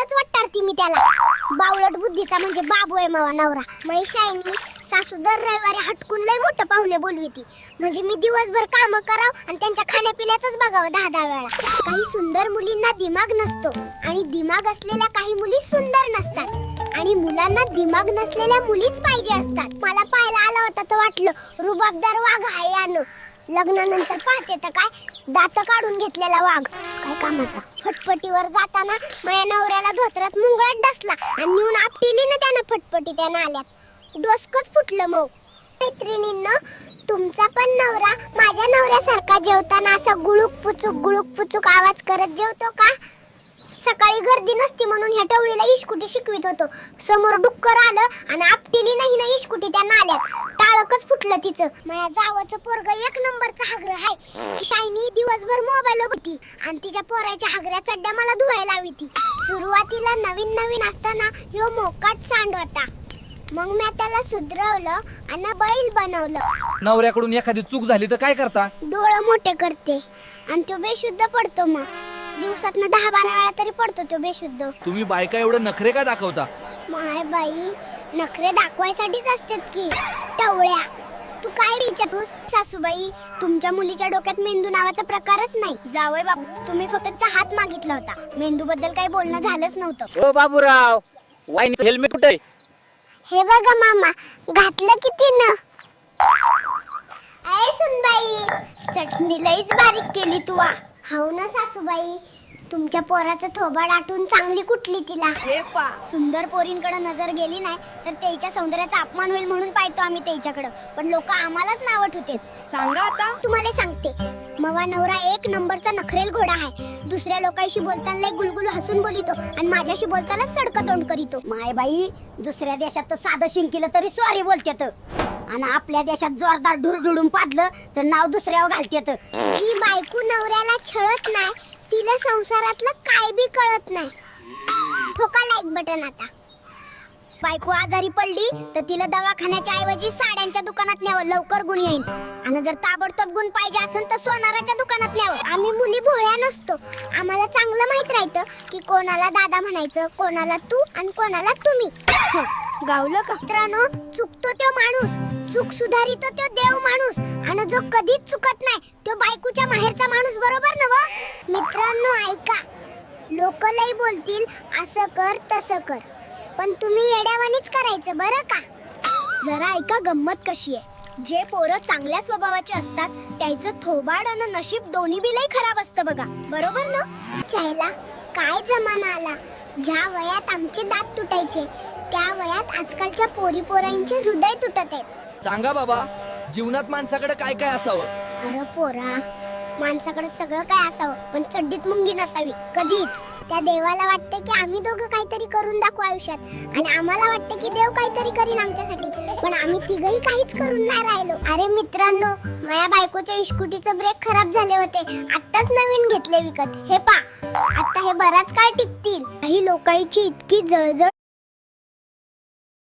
बावळटच वाटतारती मी त्याला. बावळट बुद्धीचा म्हणजे बाबू आहे मावा नवरा. मै शायनी सासू दर रविवारी हटकून लय मोठं पाहुणे बोलविती. म्हणजे मी दिवसभर काम कराव आणि त्यांच्या खाण्यापिण्याचंच बघावं 10-10 वेळा. काही सुंदर मुलींना दिमाग नसतो आणि दिमाग असलेल्या काही मुली सुंदर नसतात आणि मुलांना दिमाग नसलेल्या मुलीच पाहिजे असतात. मला पाहायला आला होता तर वाटलं रुबाबदार वाघ आहे यानं. लग्नानंतर पाहते तर काय दात काढून घेतलेला वाघ काय कामाचा. फटफटीवर जाताना माझ्या नवऱ्याला धोतरात मुंगळात डसला आणि नेऊन आपटिली ना त्यानं फटफटी त्या नाल्यात. डोसकच फुटलं. मग मैत्रिणींनो, तुमचा पण नवरा माझ्या नवऱ्यासारखा जेवताना असं गुळूक पुचूक आवाज करत जेवतो का? सकाळी गर्दी नसती म्हणून ह्या टवळीला इस्कुटी शिकवित होतो. समोर डुक्कर आलं आणि आपटिली नाही ना इस्कुटी त्या नाल्यात. टाळकच फुटलं तिचं. माझ्या जावाचं पोरग एक नंबरचा हागर आहे. शायनी दिवसभर मोबाईल होती आणि तिच्या पोराच्या हागऱ्या चड्ड्या मला धुवायला लावी ती. सुरुवातीला नवीन असताना ह्यो मोकाट सांड होता. मग मी त्याला सुधरवलं आणि बैल बनवलं. नवऱ्याकडून एखादी चूक झाली तर काय करता? डोळे मोठे करते आणि तो बेशुद्ध पडतो. मग दिवसातनं 10-12 वेळा तरी पडतो तो बेशुद्ध. तुम्ही बायका एवढं नखरे का दाखवता? माय बाई, नखरे दाखवायसाठीच असतात की टवळ्या. तू काय विचारतोस? सासूबाई, तुमच्या मुलीच्या डोक्यात मेंदू नावाचा प्रकारच नाही. जावई बाबू, तुम्ही फक्त चहात मागितला होता. मेंदू बद्दल काही बोलणं झालंच नव्हतं. ओ बाबूराव, वाईनचं हेल्मेट कुठे आहे? हे बघा मामा, घातलं किती न. ऐ सुनबाई, चटणी लईच बारीक केली तू. हाव ना सासूबाई, तुमच्या पोराचं थोबाड आटून चांगली कुठली तिला. सुंदर पोरींकडे नजर गेली नाही तर त्याच्या सौंदर्याचा अपमान होईल म्हणून पाहतो आम्ही त्याच्याकडे. पण लोक आम्हालाच नाव ठेवतात. सांगा आता. तुम्हाला सांगते, मवा नवरा एक नंबरचा नखरेल घोडा आहे. दुसऱ्या लोकांशी बोलताना लय गुलगुल हसून बोलितो आणि माझ्याशी बोलताना सडकं तोंड करीतो. माय बाई, दुसऱ्या देशात तर साधं शिंकिलं तरी सॉरी बोलतेत आणि आपल्या देशात जोरदार ढुरढुडून पाडलं तर नाव दुसऱ्यावर घालतेत. ही बायको नवऱ्याला छळत नाही, तिला संसारातलं काय बी कळत नाही. ठोका लाईक बटन आता. बायको आजारी पडली तर तिला दवाखान्याच्या ऐवजी साड्यांच्या दुकानात न्यावं, लवकर गुण येईल. आणि जर ताबडतोब गुण पाहिजे असेल तर सोनाराच्या दुकानात न्यावं. आम्ही मुली भोळ्या नसतो. आम्हाला चांगलं माहित राहतं की कोणाला दादा म्हणायचं, कोणाला तू आणि कोणाला तुम्ही. गावलं का? मित्रांनो, चुकतो तो माणूस, चूक सुधारितो तो देव माणूस आणि जो कधीच चुकत नाही तो बायकोच्या माहेरचा माणूस. बरोबर ना? मित्रांनो ऐका, लोक लई बोलतील असं कर तसं कर, पण तुम्ही येड्यावानीच करायचं बरं का. जरा ऐका गंमत कशी आहे. जे पोरं चांगल्या स्वभावाचे असतात त्याचं थोबाड आणि नशीब दोन्ही बी लई खराब असतं बघा. बरोबर ना? चायला काय जमाना आला. ज्या वयात आमचे दात तुटायचे त्या वयात आजकालच्या पोरी पोरांचे हृदय तुटत आहेत. सांगा बाबा, जीवनात माणसाकडे काय काय असावं? अरे पोरा, माणसाकडे सगळं काय असावं पण चड्डीत मुंगी नसावी कधीच. त्या देवाला वाटतं की आम्ही दोघं काहीतरी करून दाखवू आयुष्यात आणि आम्हाला वाटतं की देव काहीतरी करीन आमच्यासाठी, पण आम्ही तिघही काहीच करून नाही राहिलो. अरे मित्रांनो, माझ्या बायकोच्या इस्कुटीचे ब्रेक खराब झाले होते, आत्ताच नवीन घेतले विकत. हे पा, आता हे बराच काळ टिकतील. काही लोकांची इतकी जळजळ